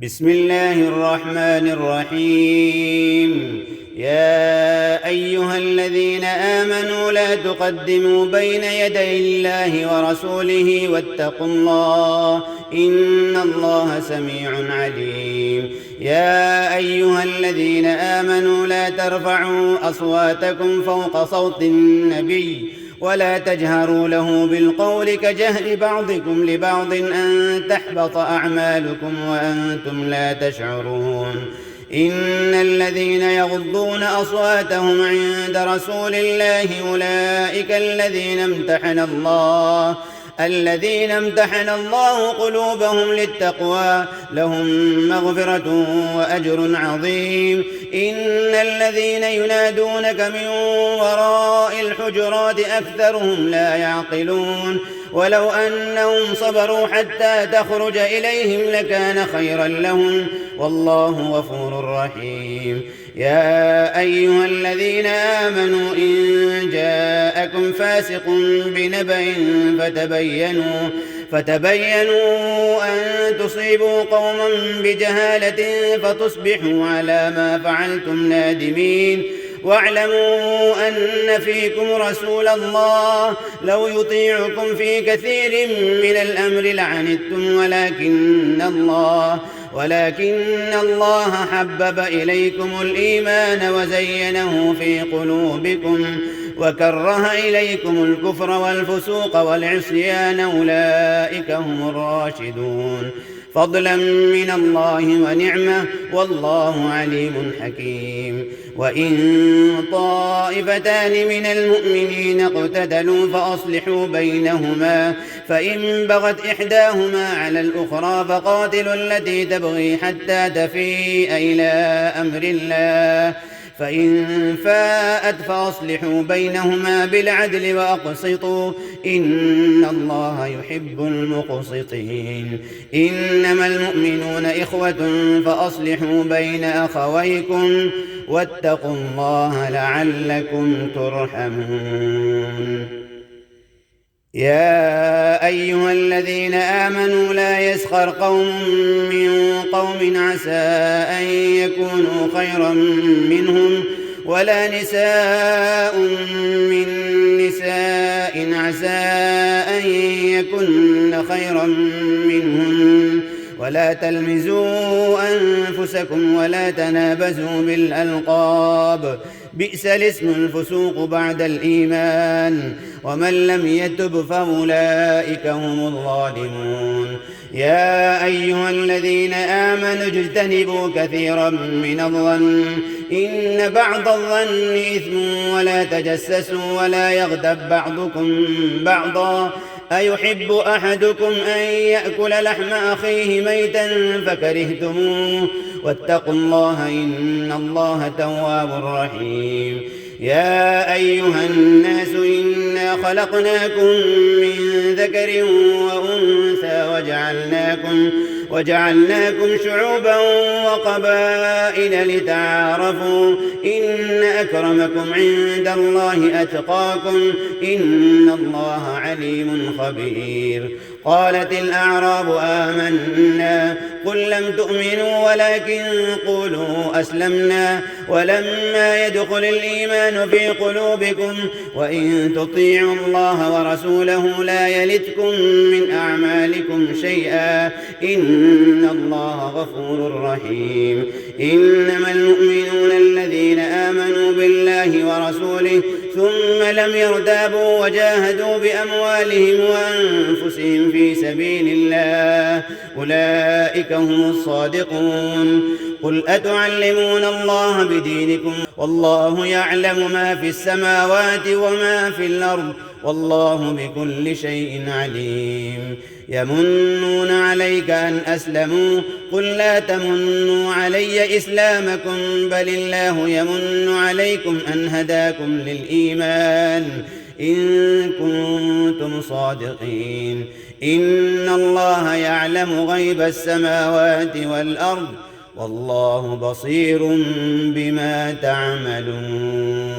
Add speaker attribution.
Speaker 1: بسم الله الرحمن الرحيم. يا أيها الذين آمنوا لا تقدموا بين يدي الله ورسوله واتقوا الله إن الله سميع عليم. يا أيها الذين آمنوا لا ترفعوا أصواتكم فوق صوت النبي ولا تجهروا له بالقول كجهر بعضكم لبعض أن تحبط أعمالكم وأنتم لا تشعرون. إن الذين يغضون أصواتهم عند رسول الله أولئك الذين امتحن الله قلوبهم للتقوى لهم مغفرة وأجر عظيم. إن الذين ينادونك من وراء الحجرات أكثرهم لا يعقلون ولو أنهم صبروا حتى تخرج إليهم لكان خيرا لهم والله غفور رحيم. يا أيها الذين آمنوا إن جاءكم فاسق بنبأ فتبينوا أن تصيبوا قوما بجهالة فتصبحوا على ما فعلتم نادمين. واعلموا أن فيكم رسول الله لو يطيعكم في كثير من الأمر لعنتم ولكن الله حبب إليكم الإيمان وزينه في قلوبكم وكره إليكم الكفر والفسوق والعصيان أولئك هم الراشدون فضلا من الله ونعمة والله عليم حكيم. وإن طائفتان من المؤمنين اقتتلوا فأصلحوا بينهما فإن بغت إحداهما على الأخرى فقاتلوا التي تبغي حتى تفيء إلى أمر الله فإن فاءت فأصلحوا بينهما بالعدل وأقسطوا إن الله يحب المقسطين. إنما المؤمنون إخوة فأصلحوا بين أخويكم واتقوا الله لعلكم ترحمون. يا أيها الذين آمنوا لا يسخر قوم من قوم عسى أن يكونوا خيرا منهم ولا نساء من نساء عسى أن يكن خيرا منهن ولا تلمزوا أنفسكم ولا تنابزوا بالألقاب بئس الاسم الفسوق بعد الإيمان ومن لم يتب فأولئك هم الظالمون. يا أيها الذين آمنوا اجتنبوا كثيرا من الظن إن بعض الظن إثم ولا تجسسوا ولا يغتب بعضكم بعضا أيحب أحدكم أن يأكل لحم أخيه ميتا فكرهتموه واتقوا الله إن الله تواب رحيم. يا أيها الناس إنا خلقناكم من ذكر وأنثى وجعلناكم شعوبا وقبائل لتعارفوا إن أكرمكم عند الله أتقاكم إن الله عليم خبير. قالت الأعراب آمنا قل لم تؤمنوا ولكن قولوا أسلمنا ولما يدخل الإيمان في قلوبكم وإن تطيعوا الله ورسوله لا يلتكم من أعمالكم شيئا إن الله غفور رحيم. إنما المؤمنون الذين آمنوا بالله ورسوله ثم لم يرتابوا وجاهدوا بأموالهم وأنفسهم في سبيل الله أولئك هم الصادقون. قل أتعلمون الله بدينكم والله يعلم ما في السماوات وما في الأرض والله بكل شيء عليم. يمنون عليك أن أسلموا قل لا تمنوا علي إسلامكم بل الله يمن عليكم أن هداكم للإيمان إن كنتم صادقين. إن الله يعلم غيب السماوات والأرض والله بصير بما تعملون.